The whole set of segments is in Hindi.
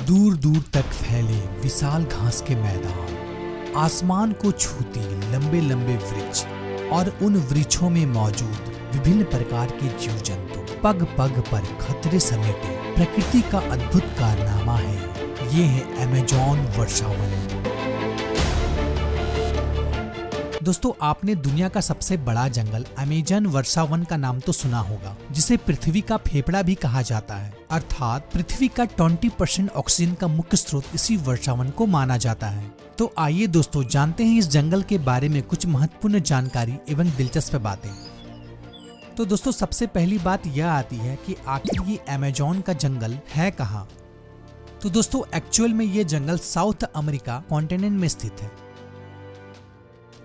दूर दूर तक फैले विशाल घास के मैदान, आसमान को छूती लंबे लंबे वृक्ष और उन वृक्षों में मौजूद विभिन्न प्रकार के जीव जंतु, पग पग पर खतरे समेटे प्रकृति का अद्भुत कारनामा है। ये है अमेज़न वर्षावन। दोस्तों, आपने दुनिया का सबसे बड़ा जंगल अमेज़न वर्षावन का नाम तो सुना होगा, जिसे पृथ्वी का फेफड़ा भी कहा जाता है। अर्थात पृथ्वी का 20% ऑक्सीजन का मुख्य स्रोत इसी वर्षावन को माना जाता है। तो आइए दोस्तों, जानते हैं इस जंगल के बारे में कुछ महत्वपूर्ण जानकारी एवं दिलचस्प बातें। तो दोस्तों, सबसे पहली बात यह आती है कि आखिर ये अमेज़न का जंगल है कहाँ। तो दोस्तों, एक्चुअल में ये जंगल साउथ अमेरिका कॉन्टिनेंट में स्थित है।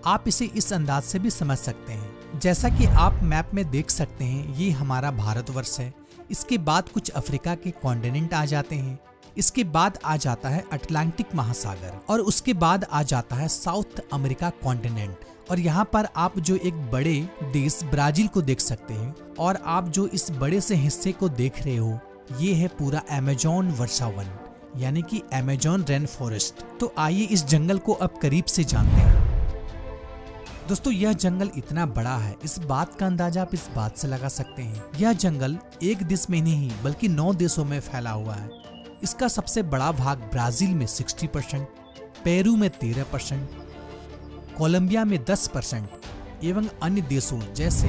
आप इसे इस अंदाज से भी समझ सकते हैं, जैसा कि आप मैप में देख सकते हैं, ये हमारा भारतवर्ष है। इसके बाद कुछ अफ्रीका के कॉन्टिनेंट आ जाते हैं, इसके बाद आ जाता है अटलांटिक महासागर और उसके बाद आ जाता है साउथ अमेरिका कॉन्टिनेंट। और यहाँ पर आप जो एक बड़े देश ब्राजील को देख सकते हैं, और आप जो इस बड़े से हिस्से को देख रहे हो, ये है पूरा अमेज़न वर्षावन, यानी कि अमेज़न रेन फॉरेस्ट। तो आइए इस जंगल को अब करीब से जानते हैं। दोस्तों, यह जंगल इतना बड़ा है, इस बात का अंदाजा आप इस बात से लगा सकते हैं। यह जंगल एक देश में नहीं बल्कि 9 देशों में फैला हुआ है। इसका सबसे बड़ा भाग ब्राजील में 60%, पेरू में 13%, कोलंबिया में 10% एवं अन्य देशों जैसे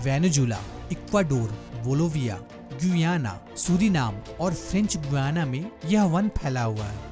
Venezuela, Ecuador, Bolivia, Guyana, Suriname और फ्रेंच गुयाना में यह वन फैला हुआ है।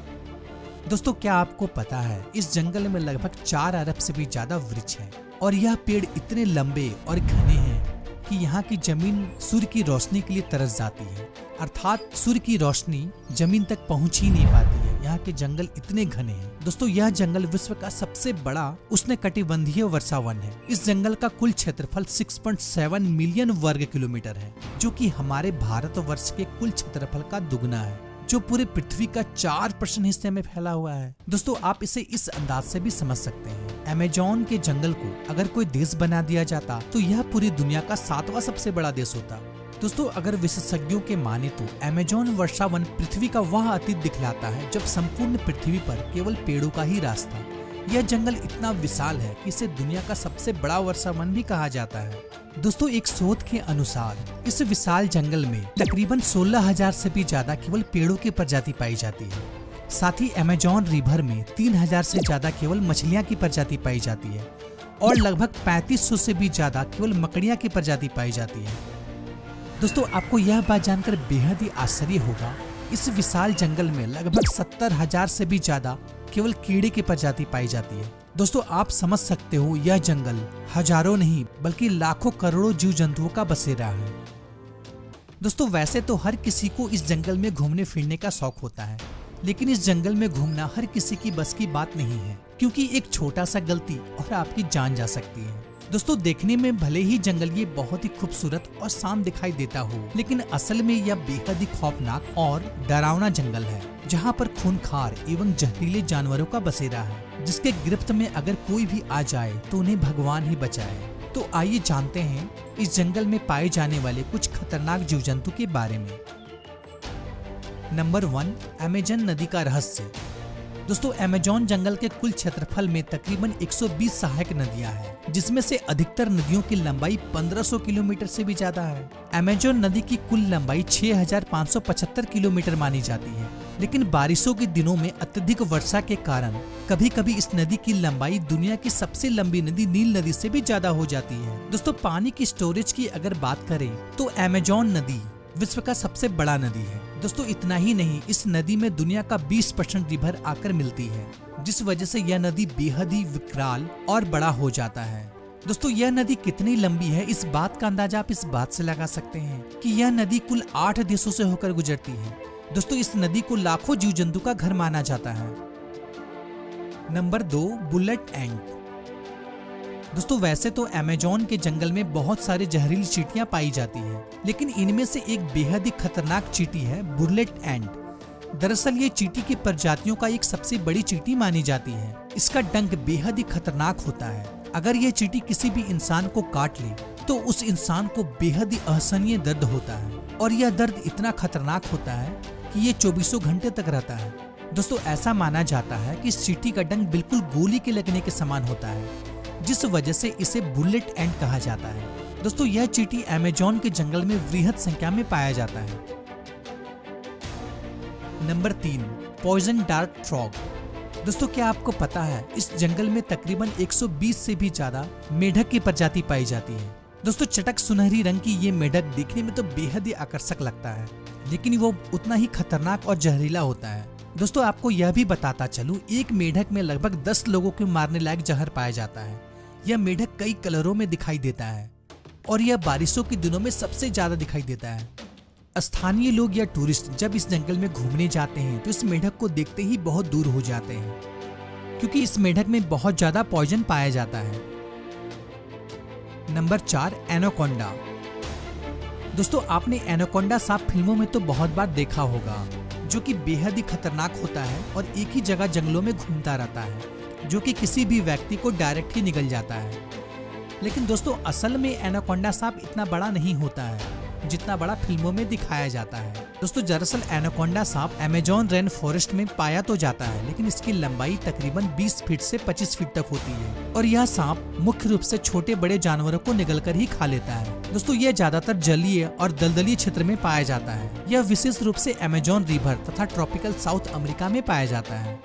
दोस्तों, क्या आपको पता है इस जंगल में लगभग 4 अरब से भी ज्यादा वृक्ष हैं और यह पेड़ इतने लंबे और घने हैं कि यहाँ की जमीन सूर्य की रोशनी के लिए तरस जाती है। अर्थात सूर्य की रोशनी जमीन तक पहुँच ही नहीं पाती है, यहाँ के जंगल इतने घने हैं। दोस्तों, यह जंगल विश्व का सबसे बड़ा उष्णकटिबंधीय वर्षावन है। इस जंगल का कुल क्षेत्रफल 6.7 मिलियन वर्ग किलोमीटर है, जो कि हमारे भारतवर्ष के कुल क्षेत्रफल का दुगना है, जो पूरे पृथ्वी का 4% हिस्से में फैला हुआ है। दोस्तों, आप इसे इस अंदाज से भी समझ सकते हैं। अमेज़न के जंगल को अगर कोई देश बना दिया जाता तो यह पूरी दुनिया का 7वां सबसे बड़ा देश होता। दोस्तों, अगर विशेषज्ञों के माने तो अमेज़न वर्षावन पृथ्वी का वह अतीत दिखलाता है जब संपूर्ण पृथ्वी पर केवल पेड़ों का ही राज था। यह जंगल इतना विशाल है कि इसे दुनिया का सबसे बड़ा वर्षावन भी कहा जाता है। दोस्तों, एक शोध के अनुसार इस विशाल जंगल में तकरीबन 16,000 से भी ज्यादा केवल पेड़ों की प्रजाति पाई जाती है। साथ ही अमेज़न रिवर में 3,000 से ज्यादा केवल मछलियां की प्रजाति पाई जाती है और लगभग 3500 से भी ज्यादा केवल मकड़ियां की प्रजाति पाई जाती है। दोस्तों, आपको यह बात जानकर बेहद ही आश्चर्य होगा, इस विशाल जंगल में लगभग 70,000 से भी ज्यादा केवल कीड़े की प्रजाति पाई जाती है। दोस्तों, आप समझ सकते हो यह जंगल हजारों नहीं बल्कि लाखों करोड़ों जीव जंतुओं का बसेरा है। दोस्तों, वैसे तो हर किसी को इस जंगल में घूमने फिरने का शौक होता है, लेकिन इस जंगल में घूमना हर किसी की बस की बात नहीं है, क्योंकि एक छोटा सा गलती और आपकी जान जा सकती है। दोस्तों, देखने में भले ही जंगल ये बहुत ही खूबसूरत और शांत दिखाई देता हो, लेकिन असल में यह बेहद ही खौफनाक और डरावना जंगल है, जहाँ पर खूंखार एवं जहरीले जानवरों का बसेरा है, जिसके गिरफ्त में अगर कोई भी आ जाए तो उन्हें भगवान ही बचाए। तो आइए जानते हैं इस जंगल में पाए जाने वाले कुछ खतरनाक जीव जंतु के बारे में। नंबर 1, अमेज़न नदी का रहस्य। दोस्तों, अमेज़न जंगल के कुल क्षेत्रफल में तकरीबन 120 सहायक नदियां हैं, जिसमें से अधिकतर नदियों की लंबाई 1500 किलोमीटर से भी ज्यादा है। अमेज़न नदी की कुल लंबाई 6575 किलोमीटर मानी जाती है, लेकिन बारिशों के दिनों में अत्यधिक वर्षा के कारण कभी कभी इस नदी की लंबाई दुनिया की सबसे लंबी नदी नील नदी से भी ज्यादा हो जाती है। दोस्तों, पानी की स्टोरेज की अगर बात करें तो अमेज़न नदी विश्व का सबसे बड़ा नदी है। दोस्तों, इतना ही नहीं, इस नदी में दुनिया का 20% रिवर आकर मिलती है, जिस वजह से यह नदी बेहद ही विकराल और बड़ा हो जाता है। दोस्तों, यह नदी कितनी लंबी है, इस बात का अंदाजा आप इस बात से लगा सकते हैं कि यह नदी कुल 8 देशों से होकर गुजरती है। दोस्तों, इस नदी को लाखों जीव जंतु का घर माना जाता है। नंबर 2, बुलेट एंट। दोस्तों, वैसे तो अमेज़न के जंगल में बहुत सारी जहरीली चींटियां पाई जाती हैं, लेकिन इनमें से एक बेहद ही खतरनाक चींटी है बुलेट एंट। दरअसल ये चींटी की प्रजातियों का एक सबसे बड़ी चींटी मानी जाती है। इसका डंक बेहद ही खतरनाक होता है। अगर ये चींटी किसी भी इंसान को काट ले तो उस इंसान को बेहद ही असहनीय दर्द होता है, और यह दर्द इतना खतरनाक होता है कि ये 24 घंटे तक रहता है। दोस्तों ऐसा माना जाता है कि इस चींटी का डंक बिल्कुल गोली के लगने के समान होता है, जिस वजह से इसे बुलेट एंड कहा जाता है। दोस्तों यह चींटी अमेज़न के जंगल में वृहद संख्या में पाया जाता है। नंबर 3, पॉइजन डार्ट फ्रॉग। दोस्तों क्या आपको पता है इस जंगल में तकरीबन 120 से भी ज्यादा मेढक की प्रजाति पाई जाती है। दोस्तों चटक सुनहरी रंग की ये मेढक देखने में तो बेहद ही आकर्षक लगता है, लेकिन वो उतना ही खतरनाक और जहरीला होता है। दोस्तों आपको यह भी बताता चलूं, एक मेढक में लगभग 10 लोगों को मारने लायक जहर पाया जाता है। यह मेढक कई कलरों में दिखाई देता है और यह बारिशों के दिनों में सबसे ज्यादा दिखाई देता है। स्थानीय लोग या टूरिस्ट जब इस जंगल में घूमने जाते हैं तो इस मेढक को देखते ही बहुत दूर हो जाते हैं, क्योंकि इस मेढक में बहुत ज्यादा पॉइजन पाया जाता है। Number 4, anaconda. दोस्तों आपने एनाकोंडा सांप फिल्मों में तो बहुत बार देखा होगा, जो कि बेहद ही खतरनाक होता है और एक ही जगह जंगलों में घूमता रहता है, जो कि किसी भी व्यक्ति को डायरेक्ट ही निगल जाता है। लेकिन दोस्तों असल में एनाकोंडा सांप इतना बड़ा नहीं होता है जितना बड़ा फिल्मों में दिखाया जाता है। दोस्तों दरअसल एनाकोंडा सांप अमेज़न रेन फॉरेस्ट में पाया तो जाता है, लेकिन इसकी लंबाई तकरीबन 20 फीट से 25 फीट तक होती है और यह सांप मुख्य रूप से छोटे बड़े जानवरों को निगलकर ही खा लेता है। दोस्तों यह ज्यादातर जलीय और दलदली क्षेत्र में पाया जाता है। यह विशेष रूप से अमेज़न रिवर तथा ट्रॉपिकल साउथ अमेरिका में पाया जाता है।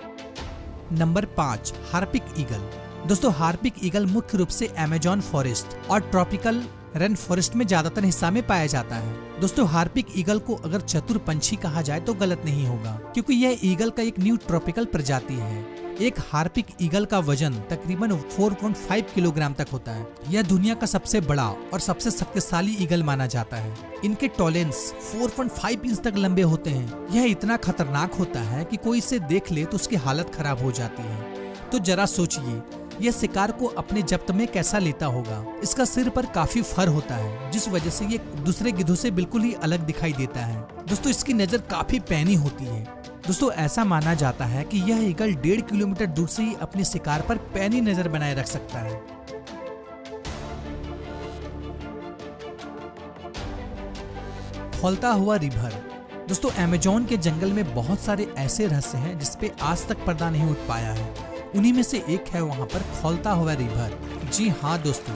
Number 5, Harpic eagle. दोस्तों हार्पिक ईगल मुख्य रूप से अमेज़न फॉरेस्ट और ट्रॉपिकल रेन फॉरेस्ट में ज्यादातर हिस्सा में पाया जाता है। दोस्तों हार्पिक ईगल को अगर चतुर पंछी कहा जाए तो गलत नहीं होगा, क्योंकि यह ईगल का एक न्यू ट्रॉपिकल प्रजाति है। एक हार्पिक ईगल का वजन तकरीबन 4.5 किलोग्राम तक होता है। यह दुनिया का सबसे बड़ा और सबसे शक्तिशाली ईगल माना जाता है। इनके टॉलेंस 4.5 इंच तक लंबे होते हैं। यह इतना खतरनाक होता है कि कोई इसे देख ले तो उसकी हालत खराब हो जाती है। तो जरा सोचिए यह शिकार को अपने जब्त में कैसा लेता होगा। इसका सिर पर काफी फर होता है, जिस वजह से ये दूसरे गिद्धों से बिल्कुल ही अलग दिखाई देता है। दोस्तों इसकी नजर काफी पैनी होती है। दोस्तों ऐसा माना जाता है कि यह ईगल 1.5 किलोमीटर दूर से ही अपने शिकार पर पैनी नजर बनाए रख सकता है। खौलता हुआ रिवर। दोस्तों अमेज़न के जंगल में बहुत सारे ऐसे रहस्य हैं जिसपे आज तक पर्दा नहीं उठ पाया है। उन्हीं में से एक है वहाँ पर खौलता हुआ रिवर। जी हाँ दोस्तों,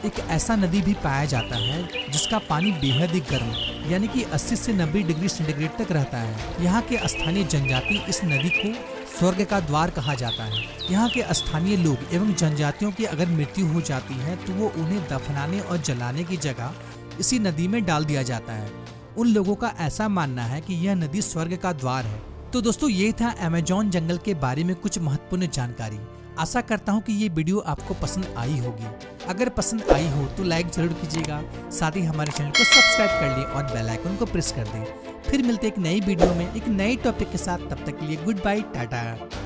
एक ऐसा नदी भी पाया जाता है जिसका पानी बेहद ही गर्म यानी कि 80 से 90 डिग्री सेंटीग्रेड तक रहता है। यहाँ के स्थानीय जनजाति इस नदी को स्वर्ग का द्वार कहा जाता है। यहाँ के स्थानीय लोग एवं जनजातियों की अगर मृत्यु हो जाती है तो वो उन्हें दफनाने और जलाने की जगह इसी नदी में डाल दिया जाता है। उन लोगों का ऐसा मानना है कि यह नदी स्वर्ग का द्वार है। तो दोस्तों ये था अमेज़न जंगल के बारे में कुछ महत्वपूर्ण जानकारी। आशा करता हूँ कि ये वीडियो आपको पसंद आई होगी। अगर पसंद आई हो तो लाइक जरूर कीजिएगा, साथ ही हमारे चैनल को सब्सक्राइब कर लें और बेल आइकन को प्रेस कर दें। फिर मिलते एक नई वीडियो में एक नई टॉपिक के साथ। तब तक के लिए गुड बाय, टाटा।